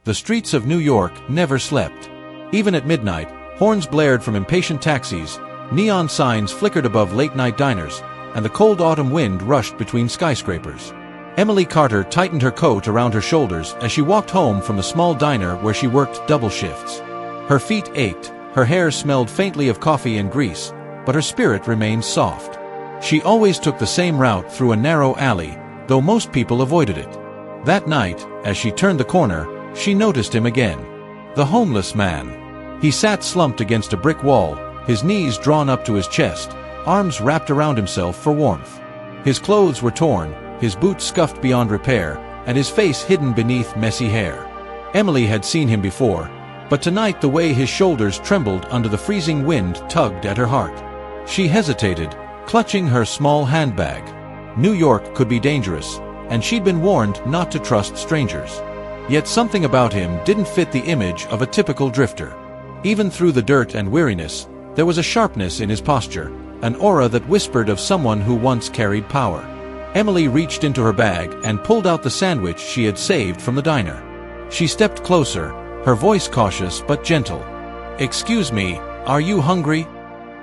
The streets of New York never slept. Even at midnight, horns blared from impatient taxis, neon signs flickered above late-night diners, and the cold autumn wind rushed between skyscrapers. Emily Carter tightened her coat around her shoulders as she walked home from the small diner where she worked double shifts. Her feet ached, her hair smelled faintly of coffee and grease, but her spirit remained soft. She always took the same route through a narrow alley, though most people avoided it. That night, as she turned the corner, she noticed him again. The homeless man. He sat slumped against a brick wall, his knees drawn up to his chest, arms wrapped around himself for warmth. His clothes were torn, his boots scuffed beyond repair, and his face hidden beneath messy hair. Emily had seen him before, but tonight the way his shoulders trembled under the freezing wind tugged at her heart. She hesitated, clutching her small handbag. New York could be dangerous, and she'd been warned not to trust strangers. Yet something about him didn't fit the image of a typical drifter. Even through the dirt and weariness, there was a sharpness in his posture, an aura that whispered of someone who once carried power. Emily reached into her bag and pulled out the sandwich she had saved from the diner. She stepped closer, her voice cautious but gentle. "Excuse me, are you hungry?"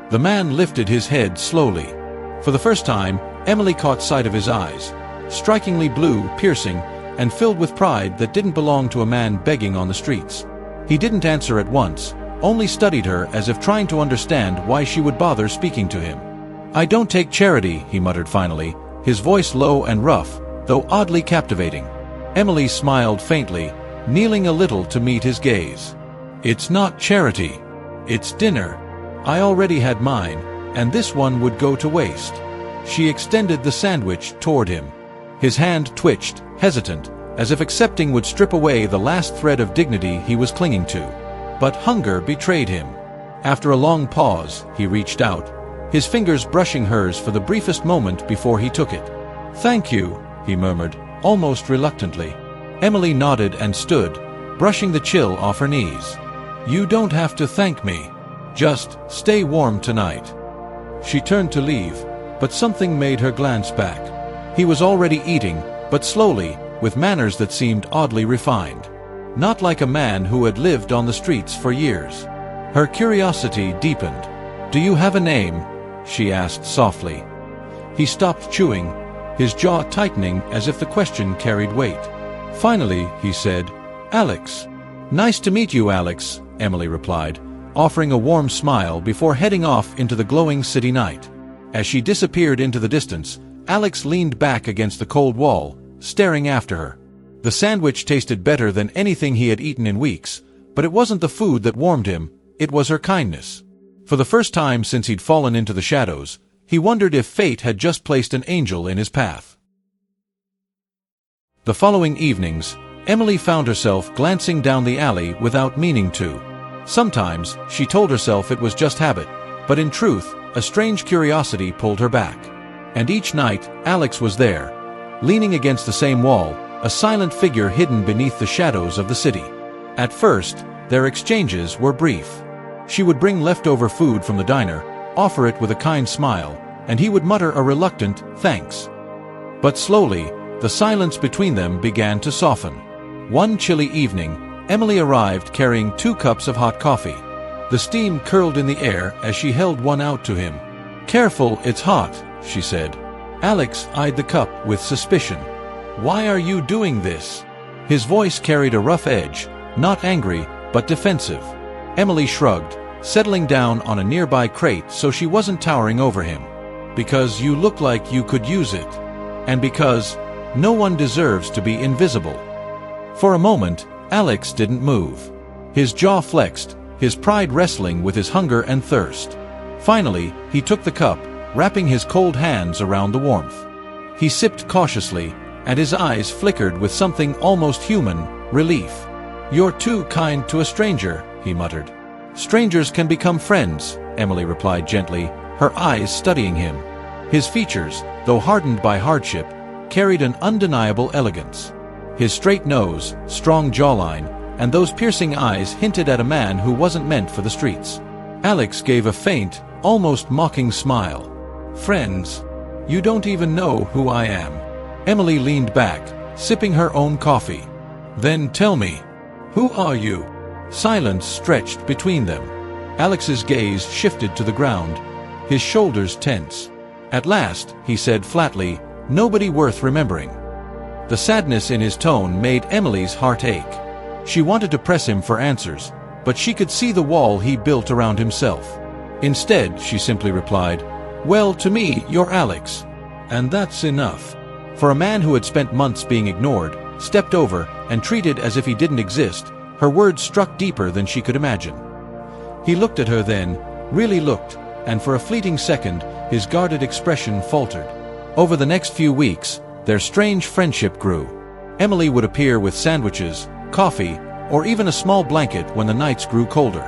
The man lifted his head slowly. For the first time, Emily caught sight of his eyes, strikingly blue, piercing, and filled with pride that didn't belong to a man begging on the streets. He didn't answer at once, only studied her as if trying to understand why she would bother speaking to him. "I don't take charity," he muttered finally, his voice low and rough, though oddly captivating. Emily smiled faintly, kneeling a little to meet his gaze. "It's not charity. It's dinner. I already had mine, and this one would go to waste." She extended the sandwich toward him. His hand twitched, hesitant, as if accepting would strip away the last thread of dignity he was clinging to. But hunger betrayed him. After a long pause, he reached out, his fingers brushing hers for the briefest moment before he took it. "Thank you," he murmured, almost reluctantly. Emily nodded and stood, brushing the chill off her knees. "You don't have to thank me. Just stay warm tonight." She turned to leave, but something made her glance back. He was already eating, but slowly, with manners that seemed oddly refined. Not like a man who had lived on the streets for years. Her curiosity deepened. "Do you have a name?" she asked softly. He stopped chewing, his jaw tightening as if the question carried weight. Finally, he said, "Alex." "Nice to meet you, Alex," Emily replied, offering a warm smile before heading off into the glowing city night. As she disappeared into the distance, Alex leaned back against the cold wall, staring after her. The sandwich tasted better than anything he had eaten in weeks, but it wasn't the food that warmed him, it was her kindness. For the first time since he'd fallen into the shadows, he wondered if fate had just placed an angel in his path. The following evenings, Emily found herself glancing down the alley without meaning to. Sometimes, she told herself it was just habit, but in truth, a strange curiosity pulled her back. And each night, Alex was there, leaning against the same wall, a silent figure hidden beneath the shadows of the city. At first, their exchanges were brief. She would bring leftover food from the diner, offer it with a kind smile, and he would mutter a reluctant, "Thanks." But slowly, the silence between them began to soften. One chilly evening, Emily arrived carrying 2 cups of hot coffee. The steam curled in the air as she held one out to him. "Careful, it's hot," she said. Alex eyed the cup with suspicion. "Why are you doing this?" His voice carried a rough edge, not angry, but defensive. Emily shrugged, settling down on a nearby crate so she wasn't towering over him. "Because you look like you could use it. And because no one deserves to be invisible." For a moment, Alex didn't move. His jaw flexed, his pride wrestling with his hunger and thirst. Finally, he took the cup, wrapping his cold hands around the warmth. He sipped cautiously, and his eyes flickered with something almost human, relief. "You're too kind to a stranger," he muttered. "Strangers can become friends," Emily replied gently, her eyes studying him. His features, though hardened by hardship, carried an undeniable elegance. His straight nose, strong jawline, and those piercing eyes hinted at a man who wasn't meant for the streets. Alex gave a faint, almost mocking smile. "Friends? You don't even know who I am." Emily leaned back, sipping her own coffee. "Then tell me." Who are you? Silence stretched between them. Alex's gaze shifted to the ground, his shoulders tense. At last, he said flatly, "Nobody worth remembering." The sadness in his tone made Emily's heart ache. She wanted to press him for answers, but she could see the wall he built around himself. Instead, she simply replied, "Well, to me, you're Alex. And that's enough." For a man who had spent months being ignored, stepped over, and treated as if he didn't exist, her words struck deeper than she could imagine. He looked at her then, really looked, and for a fleeting second, his guarded expression faltered. Over the next few weeks, their strange friendship grew. Emily would appear with sandwiches, coffee, or even a small blanket when the nights grew colder.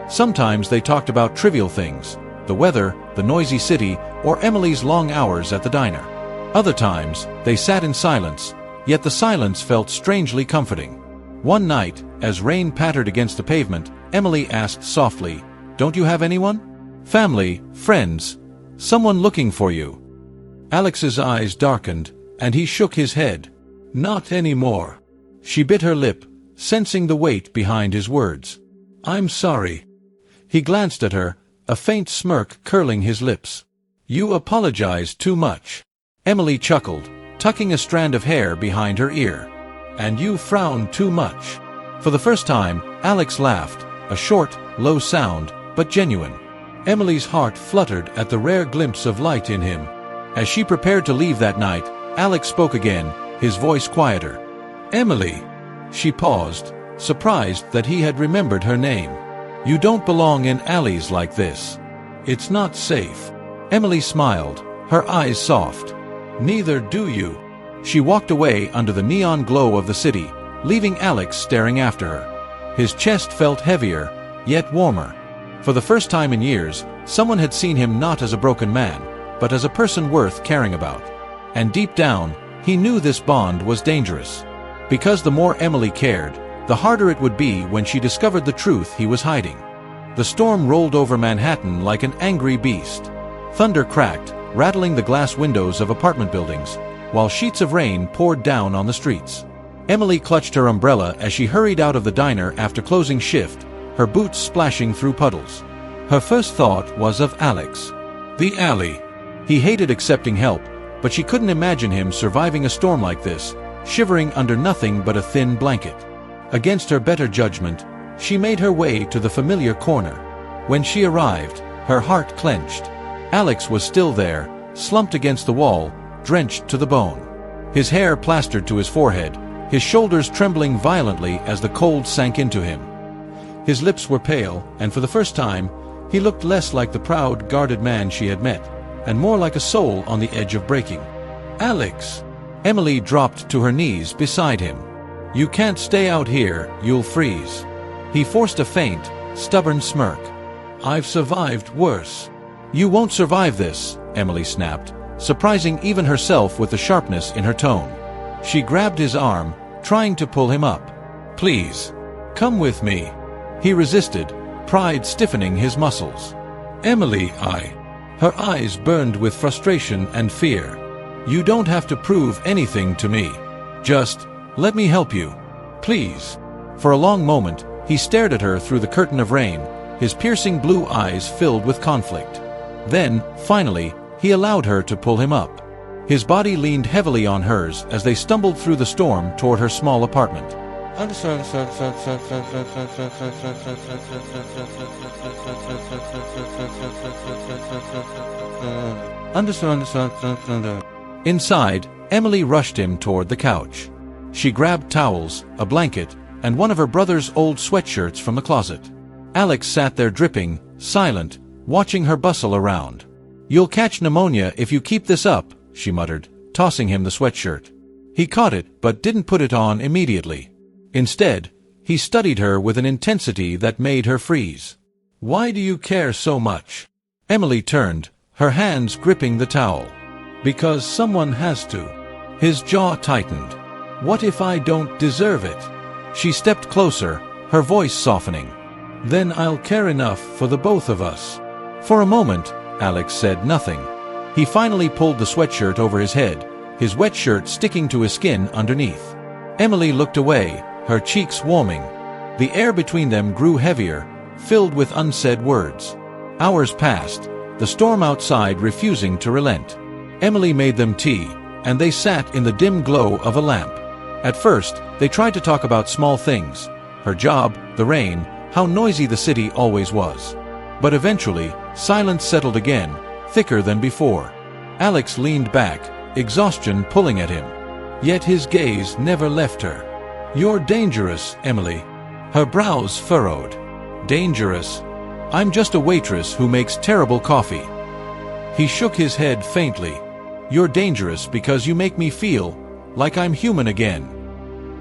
Sometimes they talked about trivial things, the weather, the noisy city, or Emily's long hours at the diner. Other times, they sat in silence, yet the silence felt strangely comforting. One night, as rain pattered against the pavement, Emily asked softly, "Don't you have anyone? Family, friends, someone looking for you?" Alex's eyes darkened, and he shook his head. "Not anymore." She bit her lip, sensing the weight behind his words. "I'm sorry." He glanced at her, a faint smirk curling his lips. "You apologize too much." Emily chuckled, tucking a strand of hair behind her ear. "And you frown too much." For the first time, Alex laughed, a short, low sound, but genuine. Emily's heart fluttered at the rare glimpse of light in him. As she prepared to leave that night, Alex spoke again, his voice quieter. "Emily." She paused, surprised that he had remembered her name. "You don't belong in alleys like this. It's not safe." Emily smiled, her eyes soft. "Neither do you." She walked away under the neon glow of the city, leaving Alex staring after her. His chest felt heavier, yet warmer. For the first time in years, someone had seen him not as a broken man, but as a person worth caring about. And deep down, he knew this bond was dangerous. Because the more Emily cared, the harder it would be when she discovered the truth he was hiding. The storm rolled over Manhattan like an angry beast. Thunder cracked, rattling the glass windows of apartment buildings, while sheets of rain poured down on the streets. Emily clutched her umbrella as she hurried out of the diner after closing shift, her boots splashing through puddles. Her first thought was of Alex. The alley. He hated accepting help, but she couldn't imagine him surviving a storm like this, shivering under nothing but a thin blanket. Against her better judgment, she made her way to the familiar corner. When she arrived, her heart clenched. Alex was still there, slumped against the wall, drenched to the bone. His hair plastered to his forehead, his shoulders trembling violently as the cold sank into him. His lips were pale, and for the first time, he looked less like the proud, guarded man she had met, and more like a soul on the edge of breaking. "Alex!" Emily dropped to her knees beside him. "You can't stay out here, you'll freeze." He forced a faint, stubborn smirk. "I've survived worse." "You won't survive this," Emily snapped, surprising even herself with the sharpness in her tone. She grabbed his arm, trying to pull him up. "Please, come with me." He resisted, pride stiffening his muscles. "Emily, Her eyes burned with frustration and fear. "You don't have to prove anything to me. Just, let me help you. Please." For a long moment, he stared at her through the curtain of rain, his piercing blue eyes filled with conflict. Then, finally, he allowed her to pull him up. His body leaned heavily on hers as they stumbled through the storm toward her small apartment. Inside, Emily rushed him toward the couch. She grabbed towels, a blanket, and one of her brother's old sweatshirts from the closet. Alex sat there dripping, silent, watching her bustle around. "You'll catch pneumonia if you keep this up," she muttered, tossing him the sweatshirt. He caught it but didn't put it on immediately. Instead, he studied her with an intensity that made her freeze. "Why do you care so much?" Emily turned, her hands gripping the towel. "Because someone has to." His jaw tightened. "What if I don't deserve it?" She stepped closer, her voice softening. "Then I'll care enough for the both of us." For a moment, Alex said nothing. He finally pulled the sweatshirt over his head, his wet shirt sticking to his skin underneath. Emily looked away, her cheeks warming. The air between them grew heavier, filled with unsaid words. Hours passed, the storm outside refusing to relent. Emily made them tea, and they sat in the dim glow of a lamp. At first, they tried to talk about small things: her job, the rain, how noisy the city always was. But eventually, silence settled again, thicker than before. Alex leaned back, exhaustion pulling at him. Yet his gaze never left her. "You're dangerous, Emily." Her brows furrowed. "Dangerous? I'm just a waitress who makes terrible coffee." He shook his head faintly. "You're dangerous because you make me feel like I'm human again."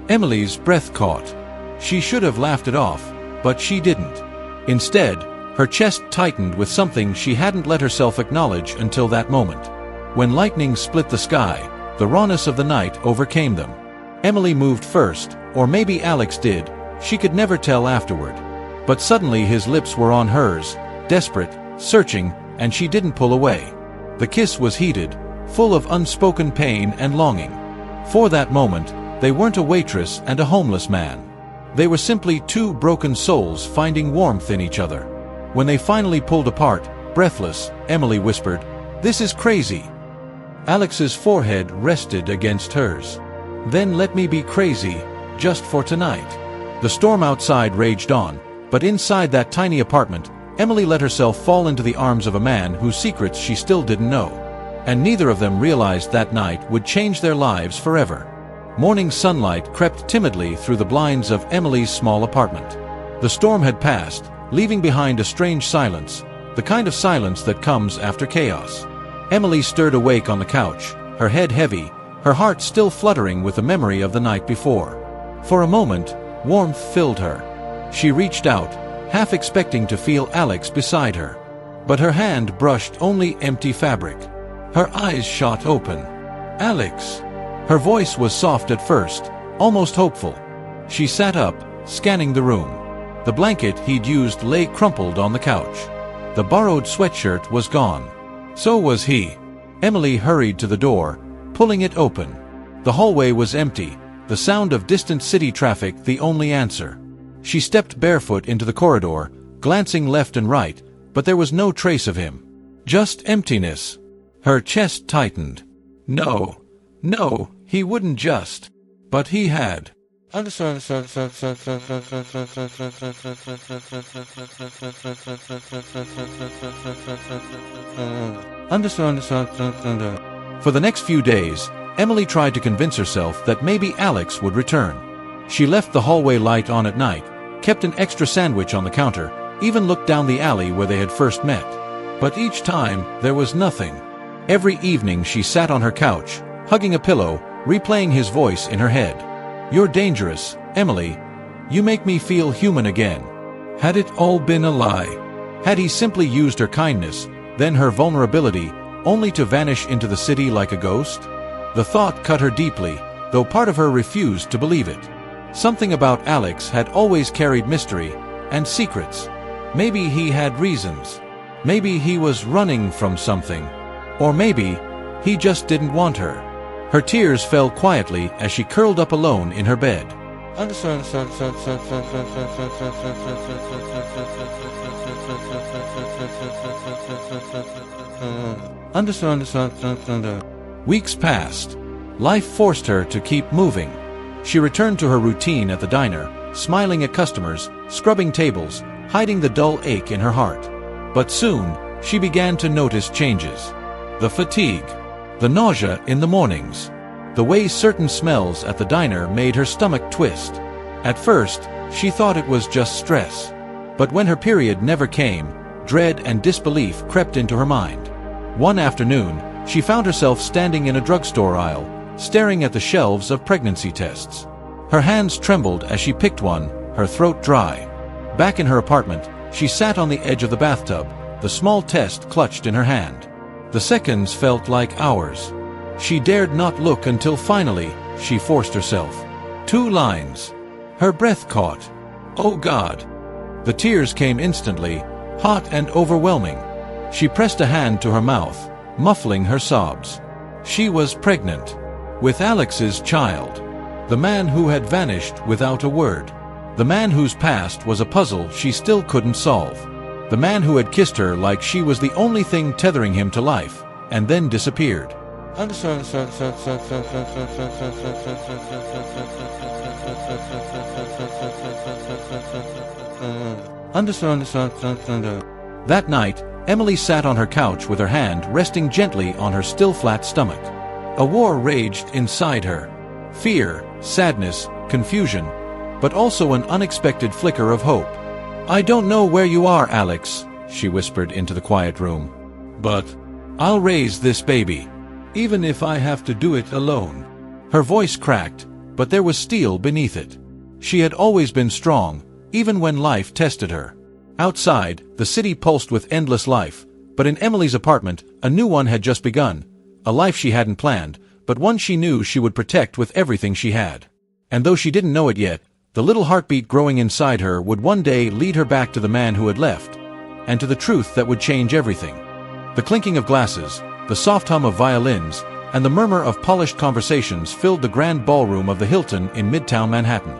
Emily's breath caught. She should have laughed it off, but she didn't. Instead, her chest tightened with something she hadn't let herself acknowledge until that moment. When lightning split the sky, the rawness of the night overcame them. Emily moved first, or maybe Alex did. She could never tell afterward. But suddenly his lips were on hers, desperate, searching, and she didn't pull away. The kiss was heated, full of unspoken pain and longing. For that moment, they weren't a waitress and a homeless man. They were simply two broken souls finding warmth in each other. When they finally pulled apart, breathless, Emily whispered, "This is crazy." Alex's forehead rested against hers. "Then let me be crazy, just for tonight." The storm outside raged on, but inside that tiny apartment, Emily let herself fall into the arms of a man whose secrets she still didn't know. And neither of them realized that night would change their lives forever. Morning sunlight crept timidly through the blinds of Emily's small apartment. The storm had passed, leaving behind a strange silence, the kind of silence that comes after chaos. Emily stirred awake on the couch, her head heavy, her heart still fluttering with the memory of the night before. For a moment, warmth filled her. She reached out, half expecting to feel Alex beside her. But her hand brushed only empty fabric. Her eyes shot open. "Alex!" Her voice was soft at first, almost hopeful. She sat up, scanning the room. The blanket he'd used lay crumpled on the couch. The borrowed sweatshirt was gone. So was he. Emily hurried to the door, pulling it open. The hallway was empty, the sound of distant city traffic the only answer. She stepped barefoot into the corridor, glancing left and right, but there was no trace of him. Just emptiness. Her chest tightened. No, he wouldn't just. But he had. For the next few days, Emily tried to convince herself that maybe Alex would return. She left the hallway light on at night, kept an extra sandwich on the counter, even looked down the alley where they had first met. But each time, there was nothing. Every evening she sat on her couch, hugging a pillow, replaying his voice in her head. "You're dangerous, Emily. You make me feel human again." Had it all been a lie? Had he simply used her kindness, then her vulnerability, only to vanish into the city like a ghost? The thought cut her deeply, though part of her refused to believe it. Something about Alex had always carried mystery and secrets. Maybe he had reasons. Maybe he was running from something. Or maybe he just didn't want her. Her tears fell quietly as she curled up alone in her bed. Weeks passed. Life forced her to keep moving. She returned to her routine at the diner, smiling at customers, scrubbing tables, hiding the dull ache in her heart. But soon, she began to notice changes. The fatigue, the nausea in the mornings, the way certain smells at the diner made her stomach twist. At first, she thought it was just stress. But when her period never came, dread and disbelief crept into her mind. One afternoon, she found herself standing in a drugstore aisle, staring at the shelves of pregnancy tests. Her hands trembled as she picked one, her throat dry. Back in her apartment, she sat on the edge of the bathtub, the small test clutched in her hand. The seconds felt like hours. She dared not look until finally, she forced herself. 2 lines. Her breath caught. Oh God! The tears came instantly, hot and overwhelming. She pressed a hand to her mouth, muffling her sobs. She was pregnant. With Alex's child. The man who had vanished without a word. The man whose past was a puzzle she still couldn't solve. The man who had kissed her like she was the only thing tethering him to life, and then disappeared. That night, Emily sat on her couch with her hand resting gently on her still flat stomach. A war raged inside her. Fear, sadness, confusion, but also an unexpected flicker of hope. "I don't know where you are, Alex," she whispered into the quiet room. "But I'll raise this baby, even if I have to do it alone." Her voice cracked, but there was steel beneath it. She had always been strong, even when life tested her. Outside, the city pulsed with endless life, but in Emily's apartment, a new one had just begun. A life she hadn't planned, but one she knew she would protect with everything she had. And though she didn't know it yet, the little heartbeat growing inside her would one day lead her back to the man who had left, and to the truth that would change everything. The clinking of glasses, the soft hum of violins, and the murmur of polished conversations filled the grand ballroom of the Hilton in Midtown Manhattan.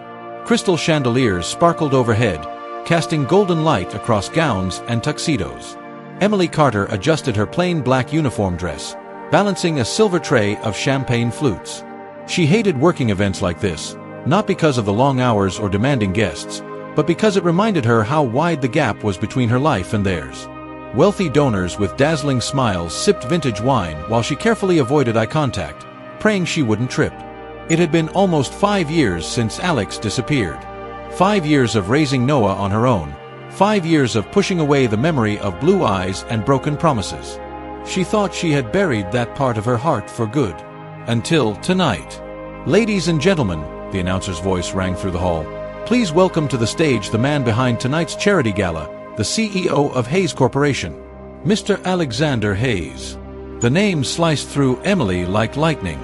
Crystal chandeliers sparkled overhead, casting golden light across gowns and tuxedos. Emily Carter adjusted her plain black uniform dress, balancing a silver tray of champagne flutes. She hated working events like this, not because of the long hours or demanding guests, but because it reminded her how wide the gap was between her life and theirs. Wealthy donors with dazzling smiles sipped vintage wine while she carefully avoided eye contact, praying she wouldn't trip. It had been almost 5 years since Alex disappeared. 5 years of raising Noah on her own. 5 years of pushing away the memory of blue eyes and broken promises. She thought she had buried that part of her heart for good. Until tonight. "Ladies and gentlemen," the announcer's voice rang through the hall, "please welcome to the stage the man behind tonight's charity gala, the CEO of Hayes Corporation, Mr. Alexander Hayes." The name sliced through Emily like lightning.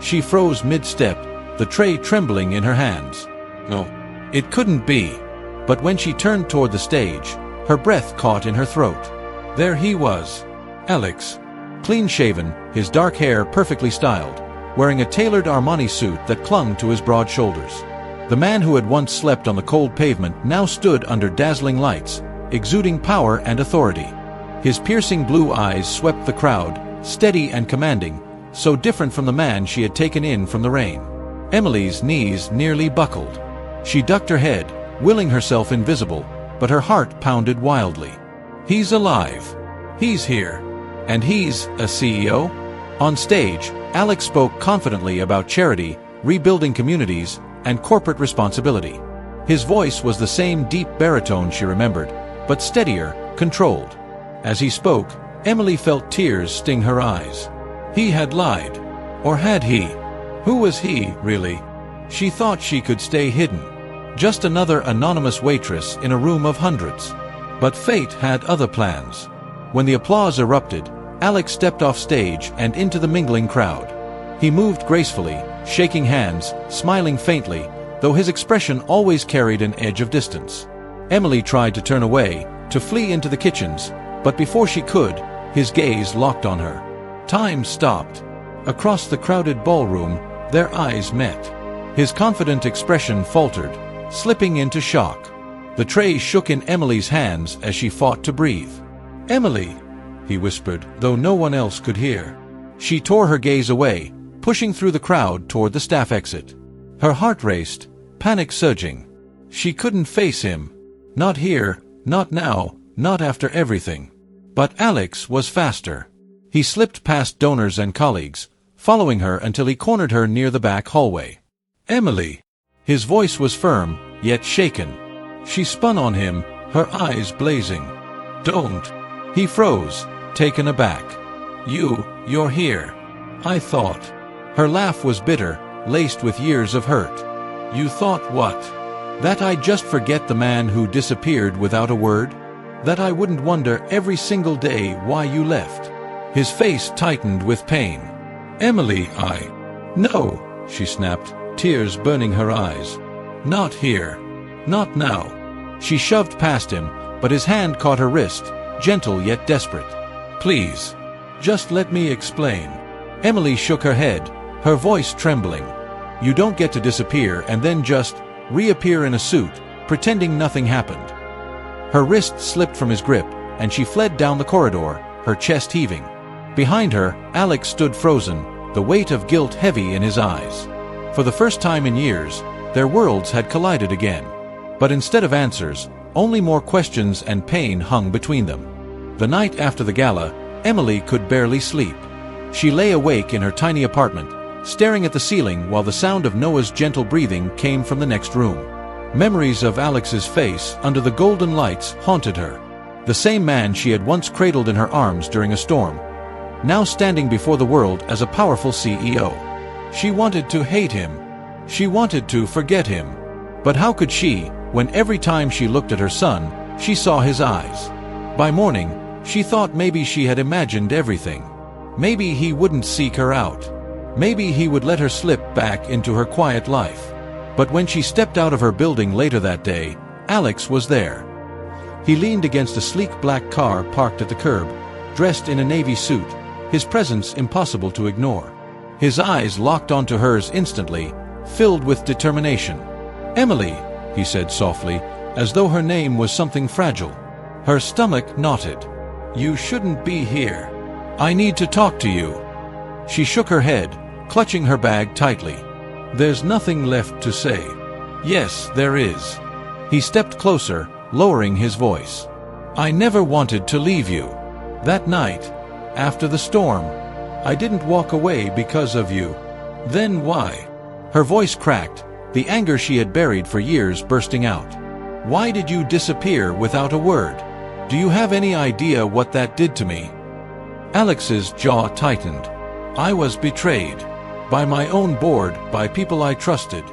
She froze mid-step, the tray trembling in her hands. No, it couldn't be. But when she turned toward the stage, her breath caught in her throat. There he was, Alex, clean-shaven, his dark hair perfectly styled, wearing a tailored Armani suit that clung to his broad shoulders. The man who had once slept on the cold pavement now stood under dazzling lights, exuding power and authority. His piercing blue eyes swept the crowd, steady and commanding, so different from the man she had taken in from the rain. Emily's knees nearly buckled. She ducked her head, willing herself invisible, but her heart pounded wildly. He's alive. He's here. And he's a CEO? On stage, Alex spoke confidently about charity, rebuilding communities, and corporate responsibility. His voice was the same deep baritone she remembered, but steadier, controlled. As he spoke, Emily felt tears sting her eyes. He had lied. Or had he? Who was he, really? She thought she could stay hidden. Just another anonymous waitress in a room of hundreds. But fate had other plans. When the applause erupted, Alex stepped off stage and into the mingling crowd. He moved gracefully, shaking hands, smiling faintly, though his expression always carried an edge of distance. Emily tried to turn away, to flee into the kitchens, but before she could, his gaze locked on her. Time stopped. Across the crowded ballroom, their eyes met. His confident expression faltered, slipping into shock. The tray shook in Emily's hands as she fought to breathe. "Emily," he whispered, though no one else could hear. She tore her gaze away, pushing through the crowd toward the staff exit. Her heart raced, panic surging. She couldn't face him. Not here, not now, not after everything. But Alex was faster. He slipped past donors and colleagues, following her until he cornered her near the back hallway. "Emily!" His voice was firm, yet shaken. She spun on him, her eyes blazing. "Don't!" He froze, taken aback. You're here. I thought." Her laugh was bitter, laced with years of hurt. "You thought what? That I'd just forget the man who disappeared without a word? That I wouldn't wonder every single day why you left?" His face tightened with pain. "Emily, No," she snapped, tears burning her eyes. "Not here. Not now." She shoved past him, but his hand caught her wrist, gentle yet desperate. "Please. Just let me explain." Emily shook her head, her voice trembling. "You don't get to disappear and then just reappear in a suit, pretending nothing happened. Her wrist slipped from his grip, and she fled down the corridor, her chest heaving. Behind her, Alex stood frozen, the weight of guilt heavy in his eyes. For the first time in years, their worlds had collided again. But instead of answers, only more questions and pain hung between them. The night after the gala, Emily could barely sleep. She lay awake in her tiny apartment, staring at the ceiling while the sound of Noah's gentle breathing came from the next room. Memories of Alex's face under the golden lights haunted her. The same man she had once cradled in her arms during a storm, now standing before the world as a powerful CEO. She wanted to hate him. She wanted to forget him. But how could she, when every time she looked at her son, she saw his eyes? By morning, she thought maybe she had imagined everything. Maybe he wouldn't seek her out. Maybe he would let her slip back into her quiet life. But when she stepped out of her building later that day, Alex was there. He leaned against a sleek black car parked at the curb, dressed in a navy suit, his presence impossible to ignore. His eyes locked onto hers instantly, filled with determination. "Emily," he said softly, as though her name was something fragile. Her stomach knotted. "You shouldn't be here. I need to talk to you." She shook her head, clutching her bag tightly. "There's nothing left to say." "Yes, there is." He stepped closer, lowering his voice. "I never wanted to leave you. That night, after the storm, I didn't walk away because of you. Then why?" Her voice cracked, the anger she had buried for years bursting out. "Why did you disappear without a word? Do you have any idea what that did to me?" Alex's jaw tightened. "I was betrayed. By my own board, by people I trusted.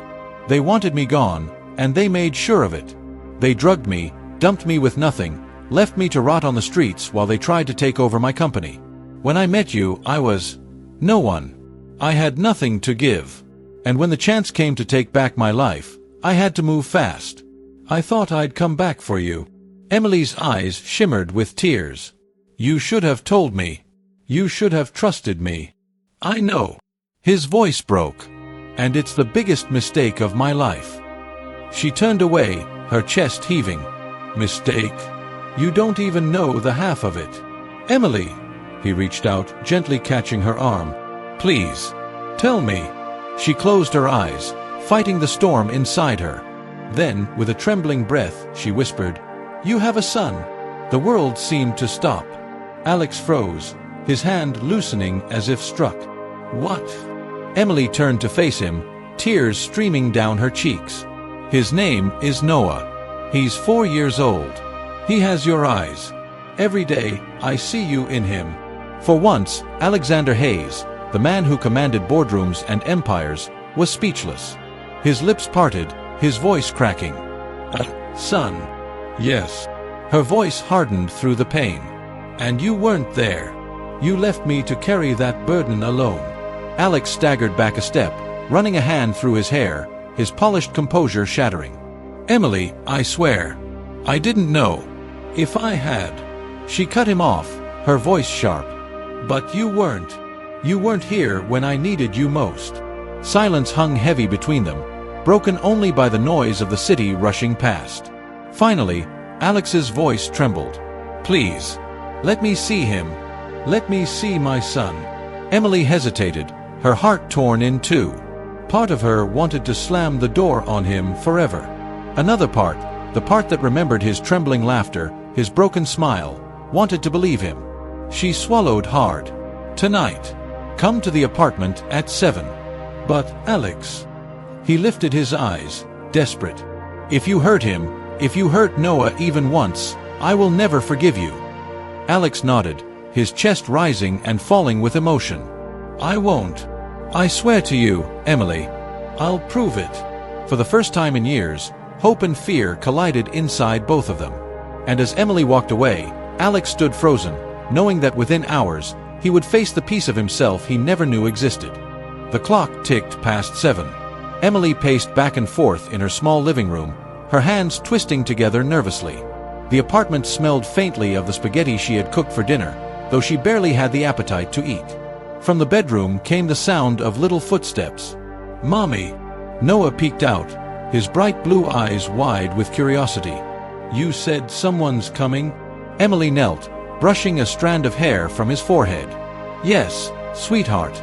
They wanted me gone, and they made sure of it. They drugged me, dumped me with nothing, left me to rot on the streets while they tried to take over my company. When I met you, I was no one. I had nothing to give. And when the chance came to take back my life, I had to move fast. I thought I'd come back for you." Emily's eyes shimmered with tears. "You should have told me. You should have trusted me." "I know." His voice broke. "And it's the biggest mistake of my life." She turned away, her chest heaving. "Mistake? You don't even know the half of it." "Emily," he reached out, gently catching her arm. "Please, tell me." She closed her eyes, fighting the storm inside her. Then, with a trembling breath, she whispered, "You have a son." The world seemed to stop. Alex froze, his hand loosening as if struck. "What?" Emily turned to face him, tears streaming down her cheeks. "His name is Noah. He's 4 years old. He has your eyes. Every day, I see you in him." For once, Alexander Hayes, the man who commanded boardrooms and empires, was speechless. His lips parted, his voice cracking. "A son?" "Yes." Her voice hardened through the pain. "And you weren't there. You left me to carry that burden alone." Alex staggered back a step, running a hand through his hair, his polished composure shattering. "Emily, I swear. I didn't know. If I had..." She cut him off, her voice sharp. "But you weren't. You weren't here when I needed you most." Silence hung heavy between them, broken only by the noise of the city rushing past. Finally, Alex's voice trembled. "Please, let me see him. Let me see my son." Emily hesitated, her heart torn in two. Part of her wanted to slam the door on him forever. Another part, the part that remembered his trembling laughter, his broken smile, wanted to believe him. She swallowed hard. "Tonight. Come to the apartment at 7. "But, Alex..." He lifted his eyes, desperate. "If you hurt him, if you hurt Noah even once, I will never forgive you." Alex nodded, his chest rising and falling with emotion. "I won't. I swear to you, Emily. I'll prove it." For the first time in years, hope and fear collided inside both of them. And as Emily walked away, Alex stood frozen, knowing that within hours, he would face the piece of himself he never knew existed. The clock ticked past 7. Emily paced back and forth in her small living room, her hands twisting together nervously. The apartment smelled faintly of the spaghetti she had cooked for dinner, though she barely had the appetite to eat. From the bedroom came the sound of little footsteps. "Mommy!" Noah peeked out, his bright blue eyes wide with curiosity. "You said someone's coming?" Emily knelt, brushing a strand of hair from his forehead. "Yes, sweetheart.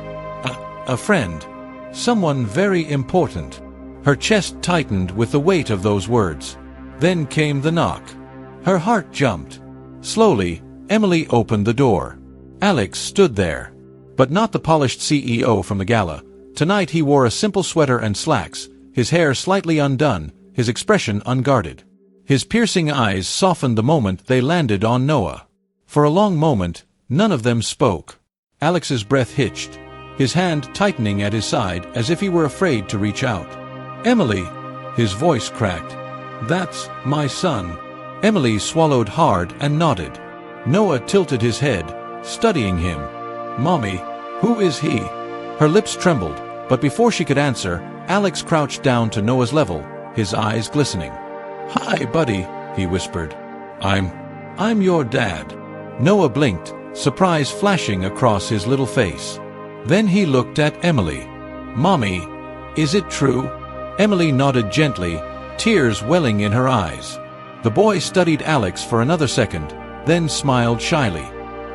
A friend. Someone very important." Her chest tightened with the weight of those words. Then came the knock. Her heart jumped. Slowly, Emily opened the door. Alex stood there. But not the polished CEO from the gala. Tonight he wore a simple sweater and slacks, his hair slightly undone, his expression unguarded. His piercing eyes softened the moment they landed on Noah. For a long moment, none of them spoke. Alex's breath hitched, his hand tightening at his side as if he were afraid to reach out. "Emily," his voice cracked. "That's my son." Emily swallowed hard and nodded. Noah tilted his head, studying him. "Mommy, who is he?" Her lips trembled, but before she could answer, Alex crouched down to Noah's level, his eyes glistening. "Hi, buddy," he whispered. I'm your dad." Noah blinked, surprise flashing across his little face. Then he looked at Emily. "Mommy, is it true?" Emily nodded gently, tears welling in her eyes. The boy studied Alex for another second, then smiled shyly.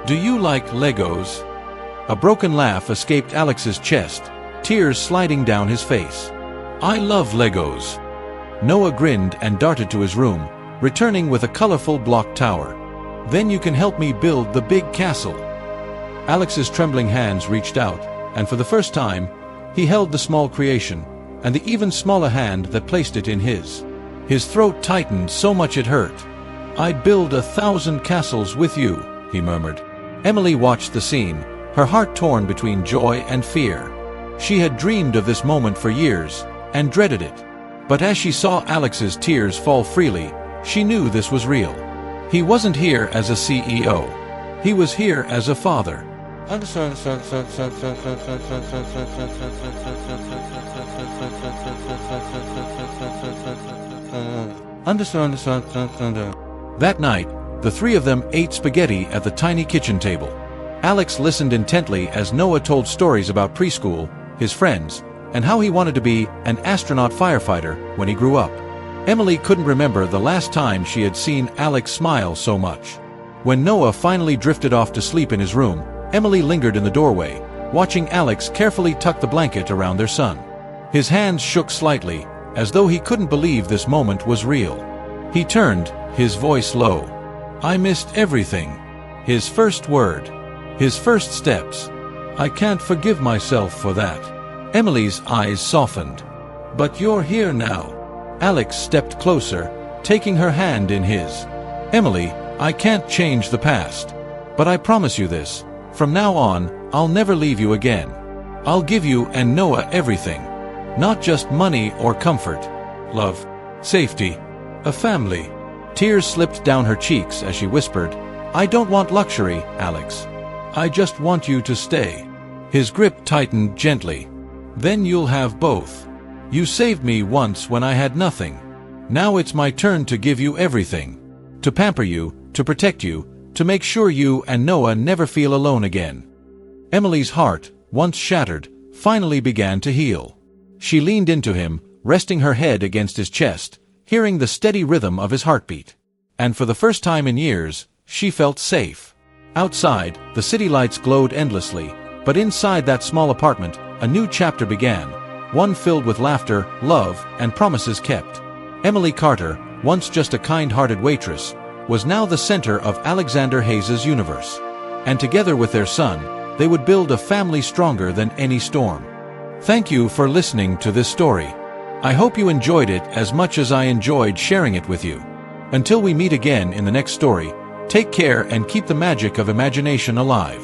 "Do you like Legos?" A broken laugh escaped Alex's chest, tears sliding down his face. "I love Legos." Noah grinned and darted to his room, returning with a colorful block tower. "Then you can help me build the big castle." Alex's trembling hands reached out, and for the first time, he held the small creation, and the even smaller hand that placed it in his. His throat tightened so much it hurt. "I'd build 1,000 castles with you," he murmured. Emily watched the scene, her heart torn between joy and fear. She had dreamed of this moment for years, and dreaded it. But as she saw Alex's tears fall freely, she knew this was real. He wasn't here as a CEO. He was here as a father. That night, the three of them ate spaghetti at the tiny kitchen table. Alex listened intently as Noah told stories about preschool, his friends, and how he wanted to be an astronaut firefighter when he grew up. Emily couldn't remember the last time she had seen Alex smile so much. When Noah finally drifted off to sleep in his room, Emily lingered in the doorway, watching Alex carefully tuck the blanket around their son. His hands shook slightly, as though he couldn't believe this moment was real. He turned, his voice low. "I missed everything. His first word. His first steps. I can't forgive myself for that." Emily's eyes softened. "But you're here now." Alex stepped closer, taking her hand in his. "Emily, I can't change the past. But I promise you this. From now on, I'll never leave you again. I'll give you and Noah everything. Not just money or comfort. Love. Safety. A family." Tears slipped down her cheeks as she whispered, "I don't want luxury, Alex. I just want you to stay." His grip tightened gently. "Then you'll have both. You saved me once when I had nothing. Now it's my turn to give you everything. To pamper you, to protect you, to make sure you and Noah never feel alone again." Emily's heart, once shattered, finally began to heal. She leaned into him, resting her head against his chest, hearing the steady rhythm of his heartbeat. And for the first time in years, she felt safe. Outside, the city lights glowed endlessly, but inside that small apartment, a new chapter began, one filled with laughter, love, and promises kept. Emily Carter, once just a kind-hearted waitress, was now the center of Alexander Hayes's universe. And together with their son, they would build a family stronger than any storm. Thank you for listening to this story. I hope you enjoyed it as much as I enjoyed sharing it with you. Until we meet again in the next story, take care and keep the magic of imagination alive.